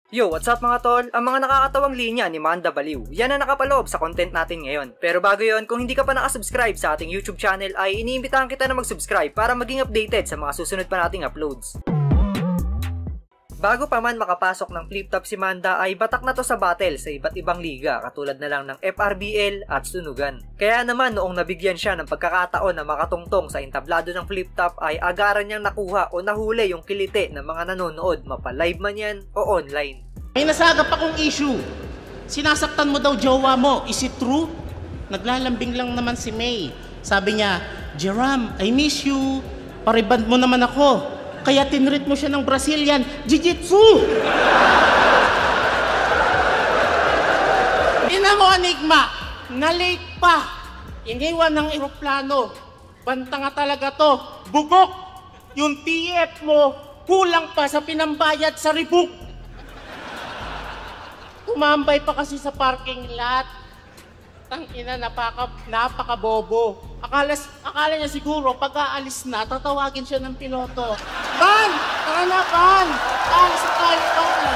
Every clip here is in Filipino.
Yo, what's up mga tol? Ang mga nakakatawang linya ni Manda Baliw, yan ang nakapaloob sa content natin ngayon. Pero bago yon, kung hindi ka pa nakasubscribe sa ating YouTube channel ay iniimbitahan kita na mag-subscribe para maging updated sa mga susunod pa nating uploads. Bago pa man makapasok ng flip top si Manda ay batak na to sa battle sa iba't ibang liga katulad na lang ng FRBL at Sunugan. Kaya naman noong nabigyan siya ng pagkakataon na makatungtong sa entablado ng flip top ay agaran niyang nakuha o nahuli yung kilite ng mga nanonood mapa-live man yan o online. May nasagap akong issue. Sinasaktan mo daw jowa mo. Is it true? Naglalambing lang naman si May. Sabi niya, Jeram, I miss you. Pariband mo naman ako. Kaya tinreat mo siya ng Brazilian Jiu-Jitsu! Ina mo, Enigma! Na-late pa! Iniwan ng eroplano. Banta nga talaga to. Bugok! Yung TF mo, kulang pa sa pinambayad sa rebook. Tumambay pa kasi sa parking lot. Tangina, napaka-bobo. Akala niya siguro, pag aalis na, tatawagin siya ng piloto. Ban! Tara na, Ban! Alis na tayo, Ban!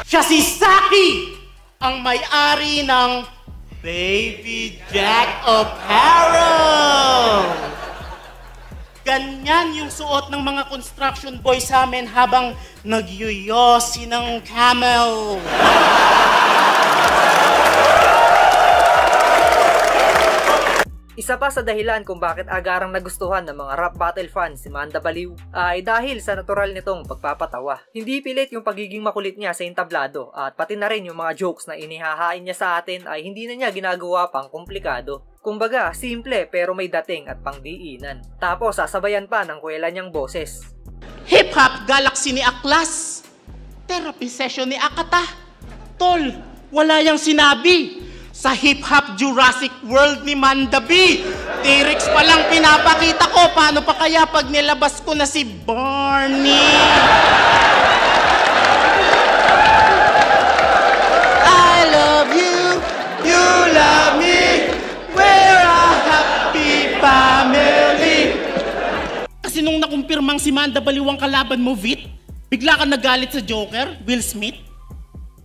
Siya si Saki! Ang may-ari ng Baby Jack Apparel! Ganyan yung suot ng mga construction boys sa amin habang nagyuyosi ng camel. Isa pa sa dahilan kung bakit agarang nagustuhan ng mga rap battle fans si Manda Baliw ay dahil sa natural nitong pagpapatawa. Hindi pilit yung pagiging makulit niya sa entablado at pati na rin yung mga jokes na inihahain niya sa atin ay hindi na niya ginagawa pang komplikado. Kumbaga, simple pero may dating at pangdiinan. Tapos sasabayan pa ng kuwela niyang boses. Hip-hop galaxy ni Aklas. Therapy session ni Akata. Tol, wala yang sinabi. Sa hip-hop Jurassic World ni Manda B. T-Rex pa lang pinapakita ko. Paano pa kaya pag nilabas ko na si Barney? I love you, you love me. We're a happy family. Kasi nung nakumpirmang si Manda Baliw ang kalaban mo, Vit, bigla ka nagalit sa Joker, Will Smith.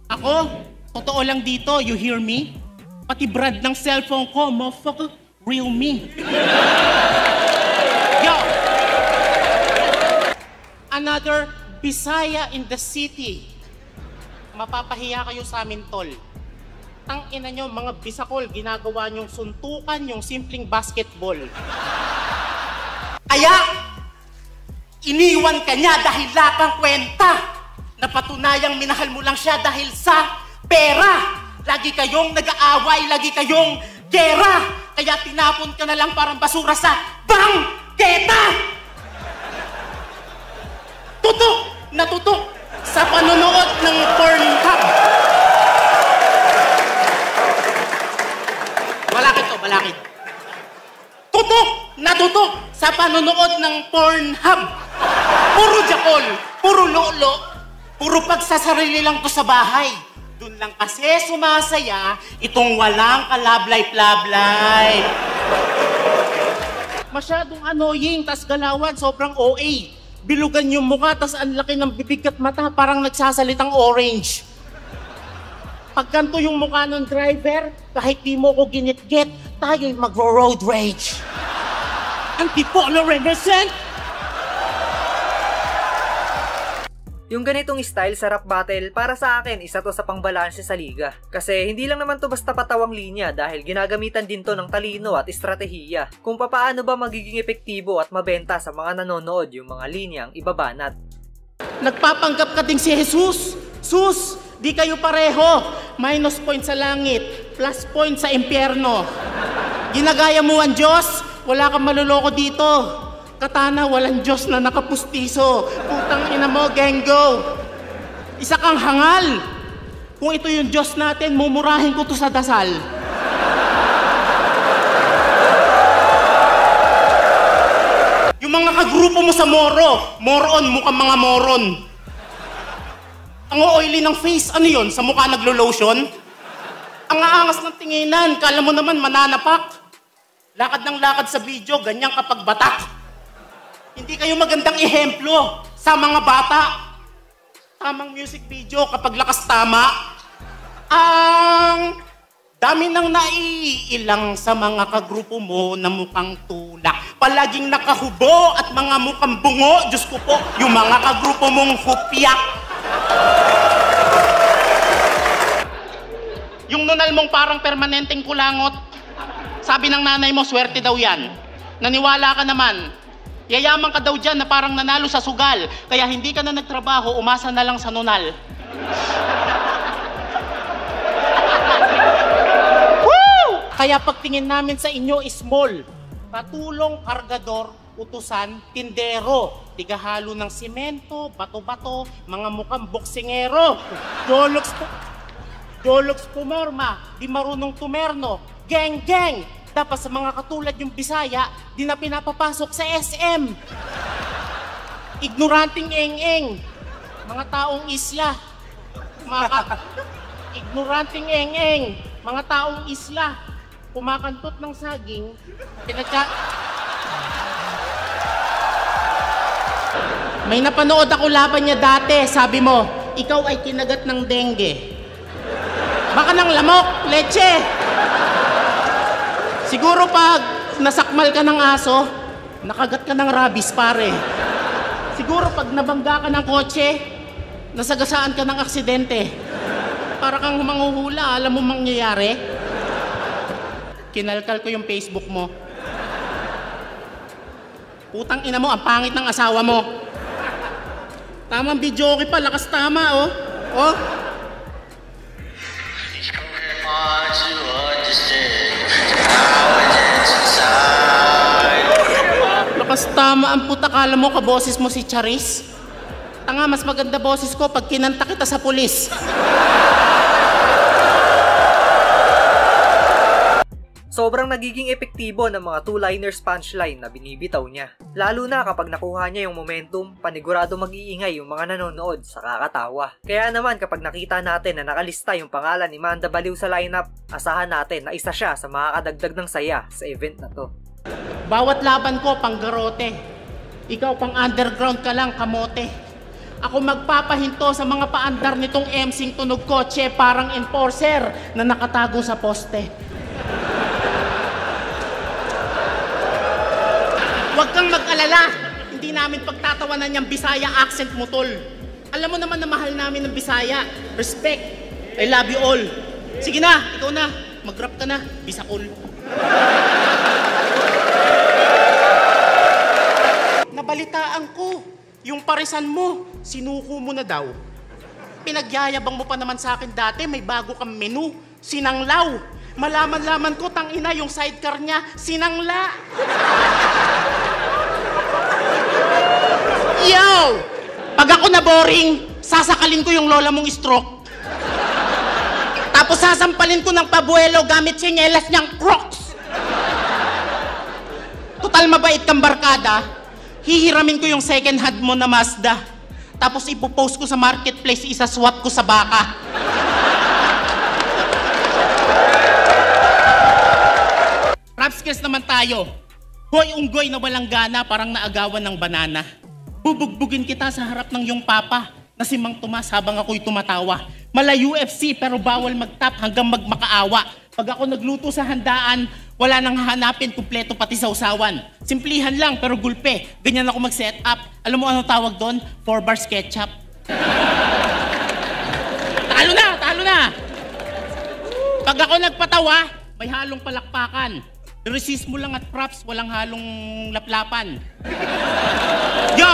Ako, totoo lang dito, you hear me? Pati brand ng cellphone ko, motherfucker, real me. Yo! Another Bisaya in the city. Mapapahiya kayo sa amin, tol. Tangina nyo, mga Bisakol, ginagawa nyong suntukan yung simpleng basketball. Kaya, iniwan ka niya dahil lakang kwenta. Napatunayang minahal mo lang siya dahil sa pera. Lagi kayong nag-aaway, lagi kayong gera. Kaya tinapon ka na lang parang basura sa bangketa. Tutok na tutok sa panonood ng Pornhub. Balakid. Tutok na tutok sa panonood ng Pornhub. Puro jakol, puro lolo, puro pagsasarili lang to sa bahay. Doon lang kasi sumasaya itong walang kalablay-plablay. Masyadong annoying, tas galawan, sobrang OA. Bilugan yung mukha, tas ang laki ng bibig at mata, parang nagsasalitang orange. Pag ganito yung mukha ng driver, kahit di mo ko ginit-get, tayo'y magro-road rage. Antipolo represent! Yung ganitong style sa rap battle, para sa akin, isa to sa pangbalanse sa liga. Kasi hindi lang naman to basta patawang linya dahil ginagamitan din to ng talino at estratehiya kung papaano ba magiging epektibo at mabenta sa mga nanonood yung mga linyang ibabanat. Nagpapanggap ka ding si Jesus. Sus, di kayo pareho. Minus point sa langit, plus point sa impyerno. Ginagaya mo ang Diyos, wala kang maluloko dito. Katana, walang Diyos na nakapustiso. Putang ina mo, Gengo. Isa kang hangal. Kung ito yung Diyos natin, mumurahin ko to sa dasal. Yung mga kagrupo mo sa moron, mukhang mga moron. Ang oily ng face, ano yun? Sa mukha naglo-lotion? Ang aangas ng tinginan, kala mo naman mananapak. Lakad ng lakad sa video, ganyan kapag batak. Hindi kayo magandang ehemplo sa mga bata. tamang music video kapag lakas tama. Ang dami nang naiilang sa mga kagrupo mo na mukhang tulak. Palaging nakahubo at mga mukhang bungo. Diyos ko po, yung mga kagrupo mong hupyak. Yung nunal mong parang permanenteng kulangot. Sabi ng nanay mo, swerte daw yan. Naniwala ka naman. Yayaman ka daw dyan na parang nanalo sa sugal. Kaya hindi ka na nagtrabaho, umasa na lang sa nunal. Woo! Kaya pagtingin namin sa inyo is small. Katulong, kargador, utusan, tindero. Tigahalo ng simento, bato-bato, mga mukhang boksingero. Dologs pumorma, di marunong tumerno. Geng-geng! Dapat sa mga katulad yung Bisaya, di na pinapapasok sa SM. Ignoranting eng-eng. Mga taong isla. Ignoranting eng-eng. Mga taong isla. Kumakantot ng saging. May napanood ako laban niya dati. Sabi mo, ikaw ay kinagat ng dengue. Baka ng lamok, leche. Siguro pag nasakmal ka ng aso, nakagat ka ng rabies, pare. Siguro pag nabangga ka ng kotse, nasagasaan ka ng aksidente. Para kang manghuhula, alam mo mangyayari? Kinalkal ko yung Facebook mo. Putang ina mo, ang pangit ng asawa mo. Tamang video okay pa, lakas tama, oh. Oh. Lakas tama ang puta, kala mo kaboses mo si Charis? Tanga, mas maganda boses ko pag kinanta kita sa pulis. Sobrang nagiging epektibo ng mga two-liners punchline na binibitaw niya. Lalo na kapag nakuha niya yung momentum, panigurado mag-iingay yung mga nanonood sa kakatawa. Kaya naman kapag nakita natin na nakalista yung pangalan ni Manda Baliw sa lineup, asahan natin na isa siya sa mga kadagdag ng saya sa event na to. Bawat laban ko pang garote. Ikaw pang underground ka lang, kamote. Ako magpapahinto sa mga paandar nitong MCing tunog kotse parang enforcer na nakatago sa poste. Huwag kang mag-alala, hindi namin pagtatawanan yung Bisaya accent mo, tol. Alam mo naman na mahal namin ng Bisaya. Respect. I love you all. Sige na, ikaw na. Mag-rap ka na, Bisakol. Nabalitaan ko, yung parisan mo, sinuko mo na daw. Pinagyayabang mo pa naman sa akin dati, may bago kang menu, sinanglaw. Malaman-laman ko, tangina, yung sidecar niya, sinangla. Yo! Pag ako na boring, sasakalin ko yung lola mong stroke. Tapos sasampalin ko ng pabuelo gamit sinyelas niyang Crocs. Total mabait kang barkada, hihiramin ko yung second hand mo na Mazda. Tapos ipopost ko sa marketplace, isa-swap ko sa baka. Rap skills naman tayo. Hoy, unggoy na walang gana, parang naagawan ng banana. Bubugbugin kita sa harap ng iyong papa na si Mang Tomas habang ako'y tumatawa. Mala UFC pero bawal mag-tap hanggang magmakaawa. Pag ako nagluto sa handaan, wala nang hahanapin, kumpleto pati sa usawan. Simplihan lang pero gulpe. Ganyan ako mag-set up. Alam mo ano tawag doon? 4 bars ketchup. Talo na! Talo na! Pag ako nagpatawa, may halong palakpakan. Resist mo lang at props, walang halong laplapan. Yo!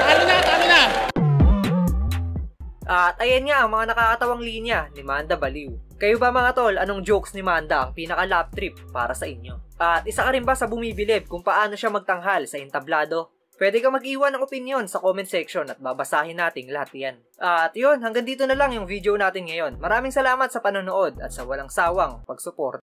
Talo na, talo na! At ayan nga ang mga nakakatawang linya ni Manda Baliw. Kayo ba mga tol, anong jokes ni Manda ang pinaka-lap trip para sa inyo? At isa ka rin ba sa bumibilib kung paano siya magtanghal sa entablado? Pwede ka mag-iwan ng opinion sa comment section at babasahin nating lahat yan. At yun, hanggang dito na lang yung video natin ngayon. Maraming salamat sa panonood at sa walang sawang pag-support.